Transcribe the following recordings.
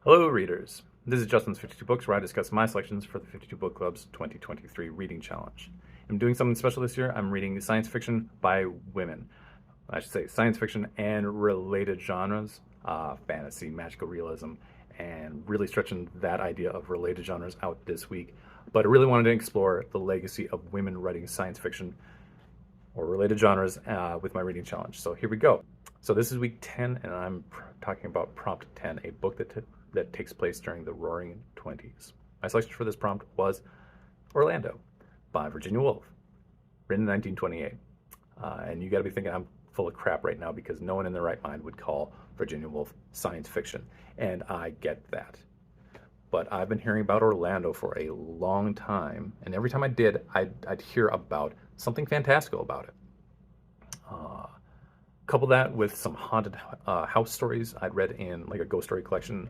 Hello, readers. This is Justin's 52 Books, where I discuss my selections for the 52 Book Club's 2023 Reading Challenge. I'm doing something special this year. I'm reading science fiction by women. I should say science fiction and related genres, fantasy, magical realism, and really stretching that idea of related genres out this week. But I really wanted to explore the legacy of women writing science fiction or related genres with my reading challenge. So here we go. So this is week 10, and I'm talking about Prompt 10, a book that takes place during the Roaring Twenties. My selection for this prompt was Orlando by Virginia Wolff, written in 1928. And you got to be thinking I'm full of crap right now because no one in their right mind would call Virginia Wolff science fiction, and I get that. But I've been hearing about Orlando for a long time, and every time I did, I'd hear about something fantastical about it. Couple that with some haunted house stories I'd read in like a ghost story collection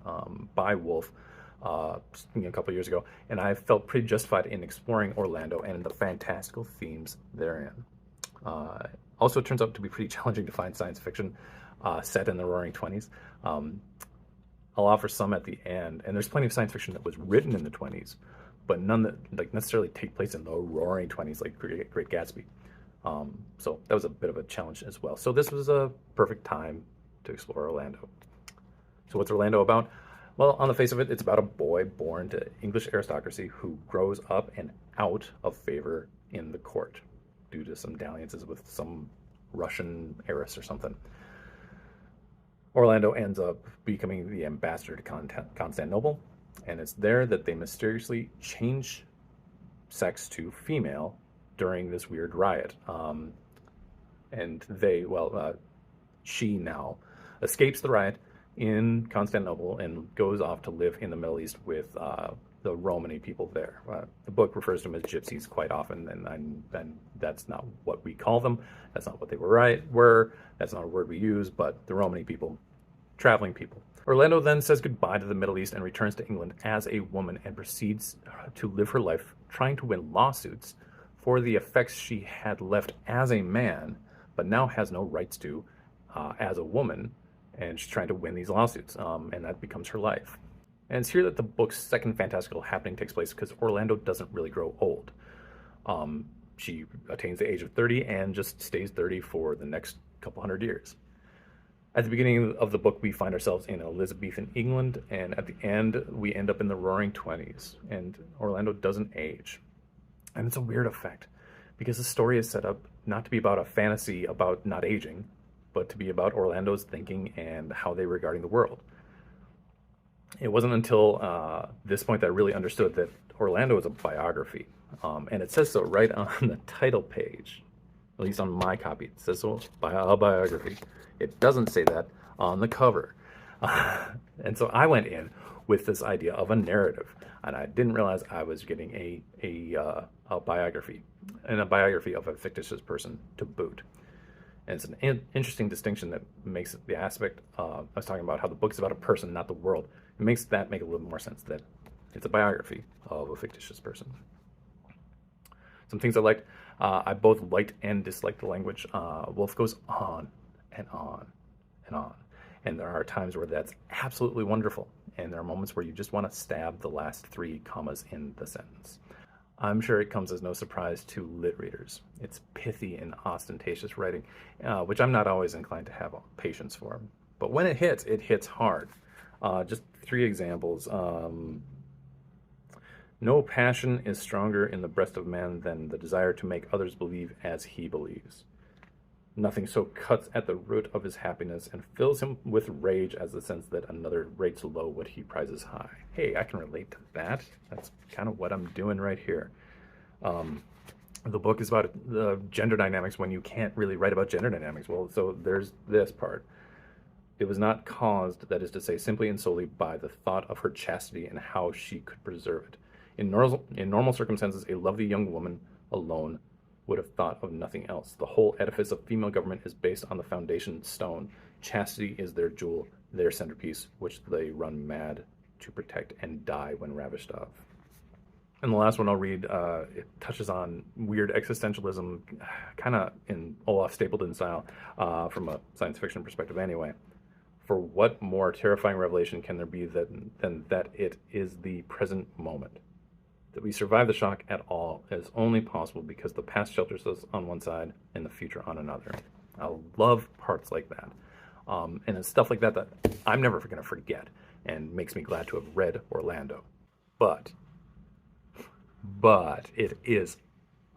by Wolff a couple years ago, and I felt pretty justified in exploring Orlando and the fantastical themes therein. Also, it turns out to be pretty challenging to find science fiction set in the Roaring Twenties. I'll offer some at the end, and there's plenty of science fiction that was written in the 20s, but none that like necessarily take place in the Roaring Twenties, like Great Gatsby. So that was a bit of a challenge as well. So this was a perfect time to explore Orlando. So what's Orlando about? Well, on the face of it, it's about a boy born to English aristocracy who grows up and out of favor in the court due to some dalliances with some Russian heiress or something. Orlando ends up becoming the ambassador to Constantinople, and it's there that they mysteriously change sex to female during this weird riot. She now escapes the riot in Constantinople and goes off to live in the Middle East with the Romany people there. The book refers to them as gypsies quite often, and that's not what we call them. That's not what they were. That's not a word we use, but the Romany people, traveling people. Orlando then says goodbye to the Middle East and returns to England as a woman and proceeds to live her life trying to win lawsuits for the effects she had left as a man, but now has no rights to as a woman, and she's trying to win these lawsuits, and that becomes her life. And it's here that the book's second fantastical happening takes place, because Orlando doesn't really grow old. She attains the age of 30 and just stays 30 for the next couple hundred years. At the beginning of the book, we find ourselves in Elizabethan England, and at the end, we end up in the Roaring Twenties, and Orlando doesn't age. And it's a weird effect, because the story is set up not to be about a fantasy about not aging, but to be about Orlando's thinking and how they were regarding the world. It wasn't until this point that I really understood that Orlando is a biography. And it says so right on the title page, at least on my copy. It says so, a biography. It doesn't say that on the cover. And so I went in with this idea of a narrative, and I didn't realize I was getting a biography, and a biography of a fictitious person to boot. And it's an interesting distinction that makes the aspect, I was talking about how the book is about a person, not the world. It makes that make a little more sense, that it's a biography of a fictitious person. Some things I liked, I both liked and disliked the language. Wolff goes on and on and on. And there are times where that's absolutely wonderful. And there are moments where you just want to stab the last 3 commas in the sentence. I'm sure it comes as no surprise to lit readers. It's pithy and ostentatious writing, which I'm not always inclined to have patience for. But when it hits hard. Just 3 examples. No passion is stronger in the breast of man than the desire to make others believe as he believes. Nothing so cuts at the root of his happiness and fills him with rage as the sense that another rates low what he prizes high. Hey, I can relate to that. That's kind of what I'm doing right here. The book is about the gender dynamics when you can't really write about gender dynamics. Well, so there's this part. It was not caused, that is to say, simply and solely by the thought of her chastity and how she could preserve it. In normal circumstances, a lovely young woman alone would have thought of nothing else. The whole edifice of female government is based on the foundation stone. Chastity is their jewel, their centerpiece, which they run mad to protect and die when ravished of. And the last one I'll read, it touches on weird existentialism, kind of in Olaf Stapledon style, from a science fiction perspective anyway. For what more terrifying revelation can there be than that it is the present moment? That we survive the shock at all is only possible because the past shelters us on one side and the future on another. I love parts like that. And it's stuff like that that I'm never going to forget and makes me glad to have read Orlando. But it is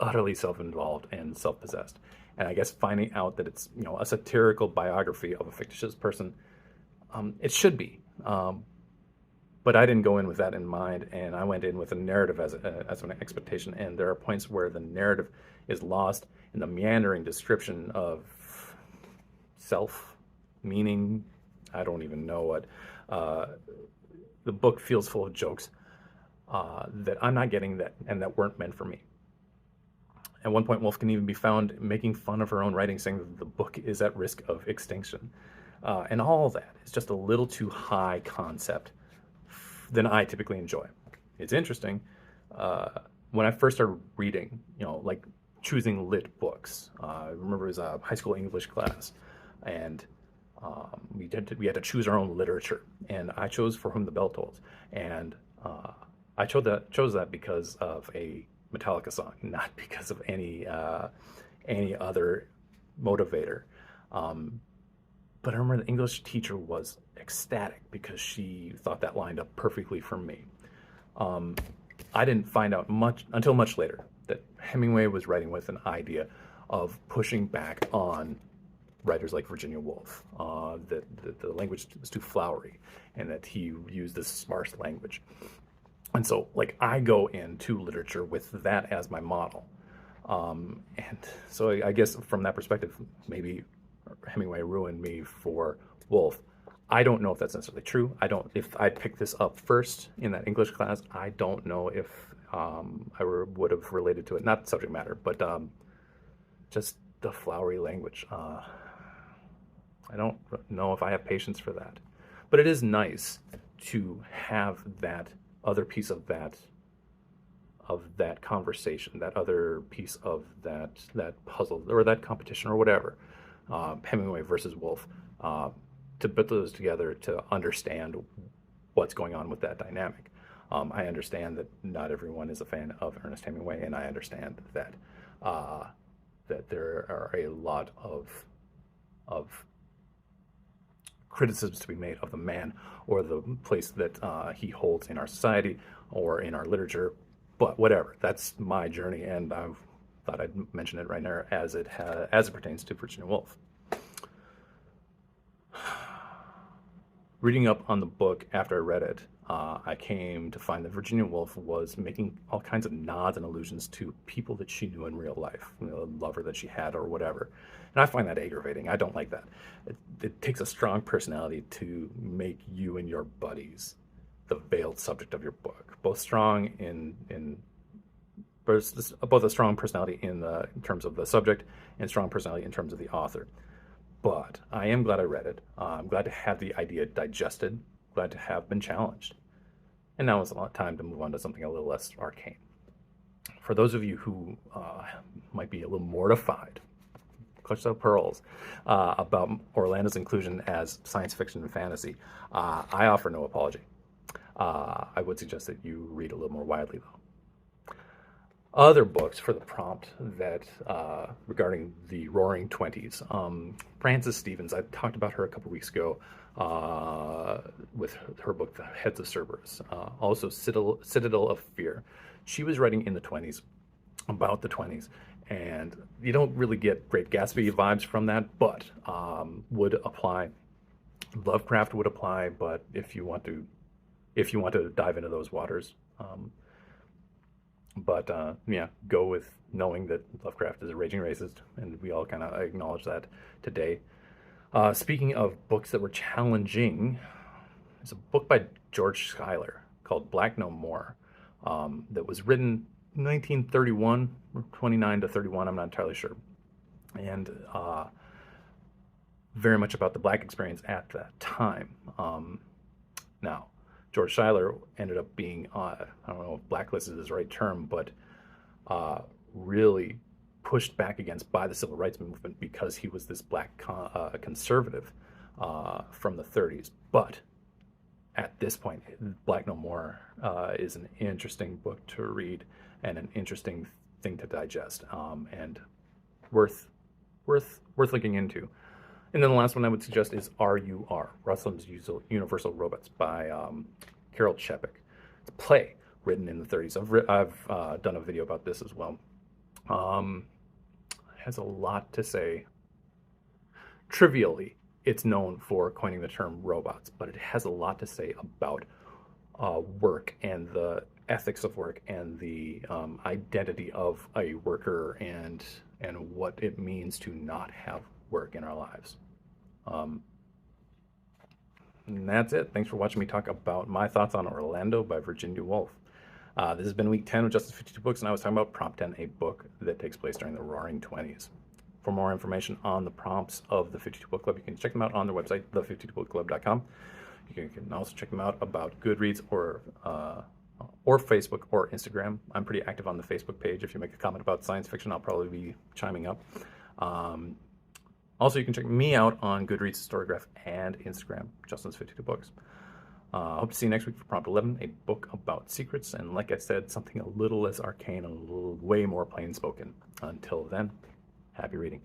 utterly self-involved and self-possessed. And I guess finding out that it's, a satirical biography of a fictitious person, it should be. But I didn't go in with that in mind, and I went in with a narrative as an expectation. And there are points where the narrative is lost in the meandering description of self, meaning, I don't even know what. The book feels full of jokes that I'm not getting and that weren't meant for me. At one point, Wolff can even be found making fun of her own writing, saying that the book is at risk of extinction. And all that is just a little too high concept than I typically enjoy. It's interesting. When I first started reading, like choosing lit books, I remember it was a high school English class, and we had to choose our own literature. And I chose For Whom the Bell Tolls. And I chose that because of a Metallica song, not because of any other motivator. But I remember the English teacher was ecstatic because she thought that lined up perfectly for me. I didn't find out until much later that Hemingway was writing with an idea of pushing back on writers like Virginia Wolff, that the language was too flowery and that he used this sparse language. And so, I go into literature with that as my model. And so I guess from that perspective, maybe Hemingway ruined me for Wolff. I don't know if that's necessarily true. If I picked this up first in that English class, I don't know if I would have related to it. Not the subject matter, but just the flowery language. I don't know if I have patience for that. But it is nice to have that other piece of that conversation, that other piece of that puzzle or that competition or whatever, Hemingway versus Wolff, to put those together to understand what's going on with that dynamic. I understand that not everyone is a fan of Ernest Hemingway, and I understand that that there are a lot of criticisms to be made of the man or the place that he holds in our society or in our literature, but whatever. That's my journey, and I thought I'd mention it right now as it pertains to Virginia Wolff. Reading up on the book after I read it, I came to find that Virginia Wolff was making all kinds of nods and allusions to people that she knew in real life, a lover that she had or whatever. And I find that aggravating. I don't like that. It takes a strong personality to make you and your buddies the veiled subject of your book. Both a strong personality in terms of the subject and strong personality in terms of the author. But I am glad I read it. I'm glad to have the idea digested, glad to have been challenged. And now it's a lot of time to move on to something a little less arcane. For those of you who might be a little mortified, clutch those pearls, about Orlando's inclusion as science fiction and fantasy, I offer no apology. I would suggest that you read a little more widely, though. Other books for the prompt that regarding the Roaring Twenties. Frances Stevens, I talked about her a couple weeks ago with her book, The Heads of Cerberus. Also, Citadel of Fear. She was writing in the 20s, about the 20s, and you don't really get Great Gatsby vibes from that, but would apply. Lovecraft would apply, but if you want to dive into those waters. Go with knowing that Lovecraft is a raging racist, and we all kind of acknowledge that today. Speaking of books that were challenging, there's a book by George Schuyler called Black No More that was written 1931, 29 to 31, I'm not entirely sure, and very much about the Black experience at that time. Now, George Schuyler ended up being, I don't know if blacklisted is the right term, but really pushed back against by the civil rights movement because he was this black conservative. from the 30s. But at this point, Black No More is an interesting book to read and an interesting thing to digest, and worth looking into. And then the last one I would suggest is RUR, Ruslem's Universal Robots by Carol Chapek. It's a play written in the 30s. I've done a video about this as well. It has a lot to say. Trivially, it's known for coining the term robots, but it has a lot to say about work and the ethics of work and the identity of a worker and what it means to not have work in our lives. And that's it. Thanks for watching me talk about my thoughts on Orlando by Virginia Wolff. This has been week 10 of Justice 52 Books, and I was talking about Prompt 10, a book that takes place during the Roaring Twenties. For more information on the prompts of the 52 Book Club, you can check them out on their website, the52bookclub.com. You can also check them out about Goodreads or Facebook or Instagram. I'm pretty active on the Facebook page. If you make a comment about science fiction, I'll probably be chiming up. Also, you can check me out on Goodreads, Storygraph, and Instagram, Justin's 52 Books. I hope to see you next week for Prompt 11, a book about secrets, and like I said, something a little less arcane and a little way more plain spoken. Until then, happy reading.